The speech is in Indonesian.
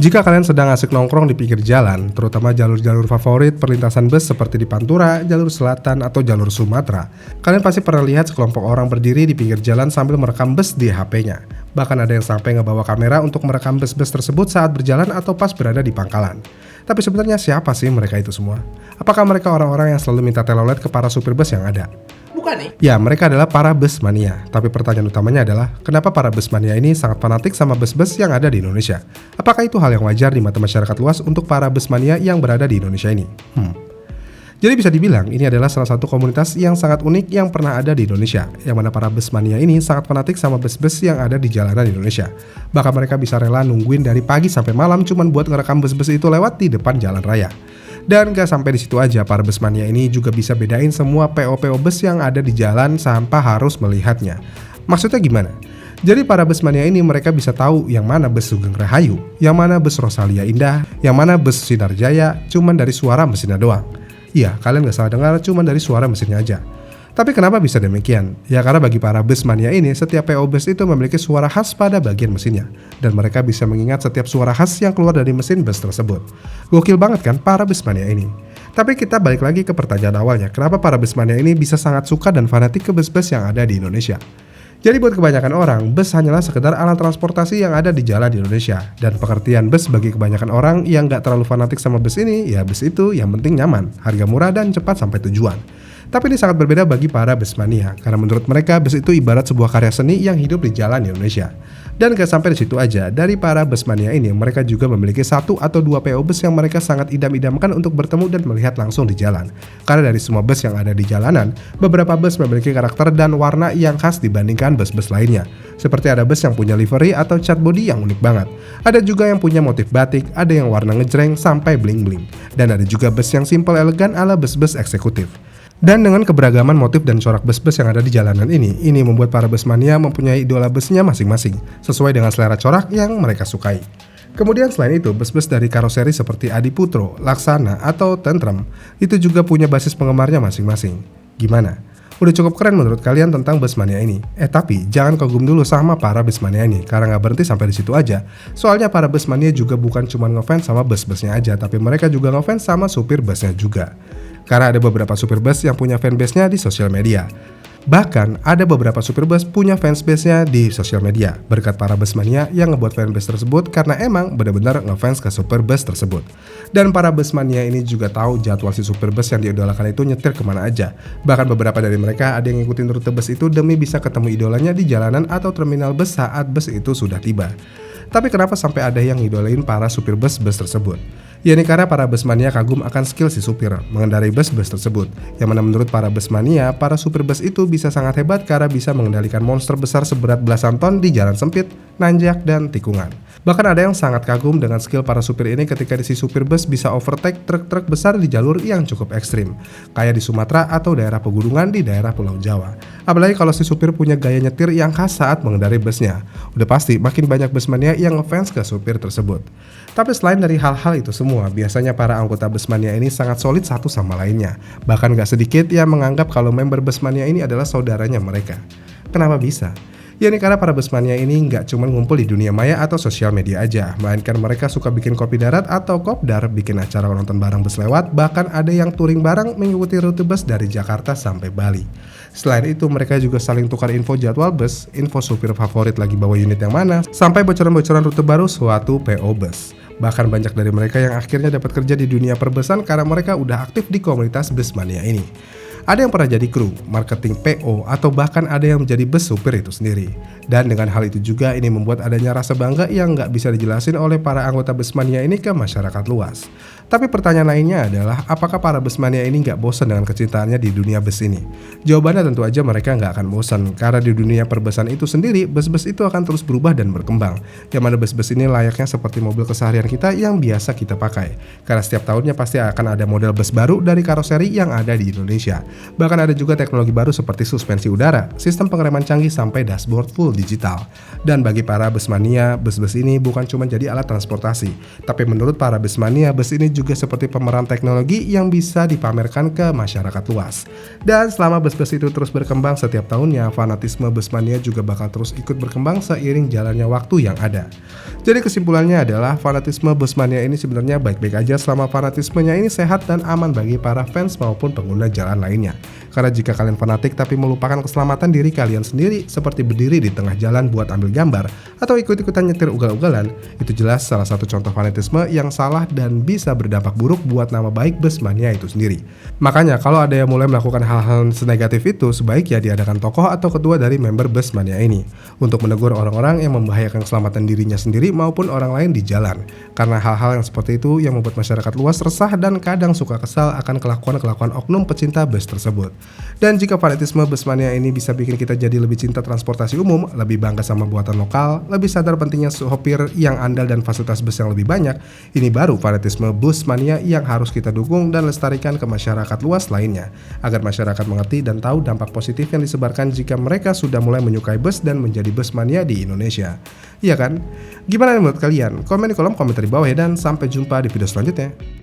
Jika kalian sedang asik nongkrong di pinggir jalan, terutama jalur-jalur favorit perlintasan bus seperti di Pantura, jalur selatan, atau jalur Sumatera, kalian pasti pernah lihat sekelompok orang berdiri di pinggir jalan sambil merekam bus di HP-nya. Bahkan ada yang sampai ngebawa kamera untuk merekam bus-bus tersebut saat berjalan atau pas berada di pangkalan. Tapi sebenarnya siapa sih mereka itu semua? Apakah mereka orang-orang yang selalu minta telolet ke para supir bus yang ada? Bukan nih. Ya, mereka adalah para bus mania. Tapi pertanyaan utamanya adalah, kenapa para bus mania ini sangat fanatik sama bus-bus yang ada di Indonesia? Apakah itu hal yang wajar di mata masyarakat luas untuk para bus mania yang berada di Indonesia ini? Jadi bisa dibilang, ini adalah salah satu komunitas yang sangat unik yang pernah ada di Indonesia, yang mana para bus mania ini sangat fanatik sama bus-bus yang ada di jalanan Indonesia. Bahkan mereka bisa rela nungguin dari pagi sampai malam cuman buat ngerekam bus-bus itu lewat di depan jalan raya. Dan gak sampai di situ aja, para bus mania ini juga bisa bedain semua PO-PO bus yang ada di jalan tanpa harus melihatnya. Maksudnya gimana? Jadi para bus mania ini mereka bisa tahu yang mana bus Sugeng Rahayu, yang mana bus Rosalia Indah, yang mana bus Sinar Jaya, cuman dari suara mesinnya doang. Iya, kalian gak salah dengar, cuman dari suara mesinnya aja. Tapi kenapa bisa demikian? Ya karena bagi para bus mania ini, setiap PO bus itu memiliki suara khas pada bagian mesinnya. Dan mereka bisa mengingat setiap suara khas yang keluar dari mesin bus tersebut. Gokil banget kan para bus mania ini? Tapi kita balik lagi ke pertanyaan awalnya, kenapa para bus mania ini bisa sangat suka dan fanatik ke bus-bus yang ada di Indonesia? Jadi buat kebanyakan orang, bus hanyalah sekedar alat transportasi yang ada di jalan di Indonesia. Dan pengertian bus bagi kebanyakan orang yang gak terlalu fanatik sama bus ini, ya bus itu yang penting nyaman, harga murah dan cepat sampai tujuan. Tapi ini sangat berbeda bagi para bus mania, karena menurut mereka bus itu ibarat sebuah karya seni yang hidup di jalan di Indonesia. Dan gak sampai di situ aja, dari para bus mania ini mereka juga memiliki 1 atau 2 PO bus yang mereka sangat idam-idamkan untuk bertemu dan melihat langsung di jalan. Karena dari semua bus yang ada di jalanan, beberapa bus memiliki karakter dan warna yang khas dibandingkan bus-bus lainnya. Seperti ada bus yang punya livery atau cat body yang unik banget. Ada juga yang punya motif batik, ada yang warna ngejreng sampai bling-bling. Dan ada juga bus yang simple elegan ala bus-bus eksekutif. Dan dengan keberagaman motif dan corak bus-bus yang ada di jalanan ini membuat para bus mania mempunyai idola busnya masing-masing, sesuai dengan selera corak yang mereka sukai. Kemudian selain itu, bus-bus dari karoseri seperti Adiputro, Laksana, atau Tentrem, itu juga punya basis penggemarnya masing-masing. Gimana? Udah cukup keren menurut kalian tentang bus mania ini? Tapi jangan kagum dulu sama para bus mania ini, karena nggak berhenti sampai di situ aja. Soalnya para bus mania juga bukan cuma ngefans sama bus-busnya aja, tapi mereka juga ngefans sama supir busnya juga. Karena ada beberapa supir bus yang punya fanbase-nya di sosial media. Bahkan ada beberapa supir bus punya fansbase-nya di sosial media berkat para bus mania yang ngebuat fanbase tersebut karena emang benar-benar ngefans ke supir bus tersebut. Dan para bus mania ini juga tahu jadwal si supir bus yang diidolakan itu nyetir kemana aja. Bahkan beberapa dari mereka ada yang ngikutin rute bus itu demi bisa ketemu idolanya di jalanan atau terminal bus saat bus itu sudah tiba. Tapi kenapa sampai ada yang ngidolain para supir bus-bus tersebut? Ya ini karena para bus mania kagum akan skill si supir mengendarai bus-bus tersebut. Yang mana menurut para bus mania, para supir bus itu bisa sangat hebat karena bisa mengendalikan monster besar seberat belasan ton di jalan sempit, nanjak, dan tikungan. Bahkan ada yang sangat kagum dengan skill para supir ini ketika si supir bus bisa overtake truk-truk besar di jalur yang cukup ekstrim, kayak di Sumatera atau daerah pegunungan di daerah Pulau Jawa. Apalagi kalau si supir punya gaya nyetir yang khas saat mengendarai busnya. Udah pasti makin banyak bus mania yang ngefans ke supir tersebut. Tapi selain dari hal-hal itu semua, biasanya para anggota bus mania ini sangat solid satu sama lainnya. Bahkan gak sedikit yang menganggap kalau member bus mania ini adalah saudaranya mereka. Kenapa bisa? Ya ini karena para bus mania ini nggak cuma ngumpul di dunia maya atau sosial media aja, melainkan mereka suka bikin kopi darat atau kopdar, bikin acara nonton bareng bus lewat, bahkan ada yang touring bareng mengikuti rute bus dari Jakarta sampai Bali. Selain itu mereka juga saling tukar info jadwal bus, info supir favorit lagi bawa unit yang mana, sampai bocoran-bocoran rute baru suatu PO bus. Bahkan banyak dari mereka yang akhirnya dapat kerja di dunia perbesan karena mereka udah aktif di komunitas bus mania ini. Ada yang pernah jadi kru, marketing PO, atau bahkan ada yang menjadi bus supir itu sendiri. Dan dengan hal itu juga ini membuat adanya rasa bangga yang nggak bisa dijelasin oleh para anggota bus mania ini ke masyarakat luas. Tapi pertanyaan lainnya adalah, apakah para bus mania ini nggak bosan dengan kecintaannya di dunia bus ini? Jawabannya tentu aja mereka nggak akan bosan, karena di dunia perbesan itu sendiri, bus-bus itu akan terus berubah dan berkembang. Yang mana bus-bus ini layaknya seperti mobil keseharian kita yang biasa kita pakai. Karena setiap tahunnya pasti akan ada model bus baru dari karoseri yang ada di Indonesia. Bahkan ada juga teknologi baru seperti suspensi udara, sistem pengereman canggih sampai dashboard full digital. Dan bagi para bus mania, bus-bus ini bukan cuma jadi alat transportasi, tapi menurut para bus mania, bus ini juga juga seperti pemeran teknologi yang bisa dipamerkan ke masyarakat luas. Dan selama bus-bus itu terus berkembang setiap tahunnya, fanatisme bus mania juga bakal terus ikut berkembang seiring jalannya waktu yang ada. Jadi kesimpulannya adalah fanatisme bus mania ini sebenarnya baik-baik aja selama fanatismenya ini sehat dan aman bagi para fans maupun pengguna jalan lainnya. Karena jika kalian fanatik tapi melupakan keselamatan diri kalian sendiri seperti berdiri di tengah jalan buat ambil gambar atau ikut-ikutan nyetir ugal-ugalan, itu jelas salah satu contoh fanatisme yang salah dan bisa berdampak buruk buat nama baik bus mania itu sendiri. Makanya kalau ada yang mulai melakukan hal-hal senegatif itu, sebaiknya diadakan tokoh atau ketua dari member bus mania ini untuk menegur orang-orang yang membahayakan keselamatan dirinya sendiri maupun orang lain di jalan. Karena hal-hal yang seperti itu yang membuat masyarakat luas resah dan kadang suka kesal akan kelakuan-kelakuan oknum pecinta bus tersebut. Dan jika fanatisme bus mania ini bisa bikin kita jadi lebih cinta transportasi umum, lebih bangga sama buatan lokal, lebih sadar pentingnya sopir yang andal dan fasilitas bus yang lebih banyak, ini baru fanatisme bus mania yang harus kita dukung dan lestarikan ke masyarakat luas lainnya, agar masyarakat mengerti dan tahu dampak positif yang disebarkan jika mereka sudah mulai menyukai bus dan menjadi bus mania di Indonesia. Iya kan? Gimana menurut kalian? Komen di kolom komentar di bawah ya, dan sampai jumpa di video selanjutnya.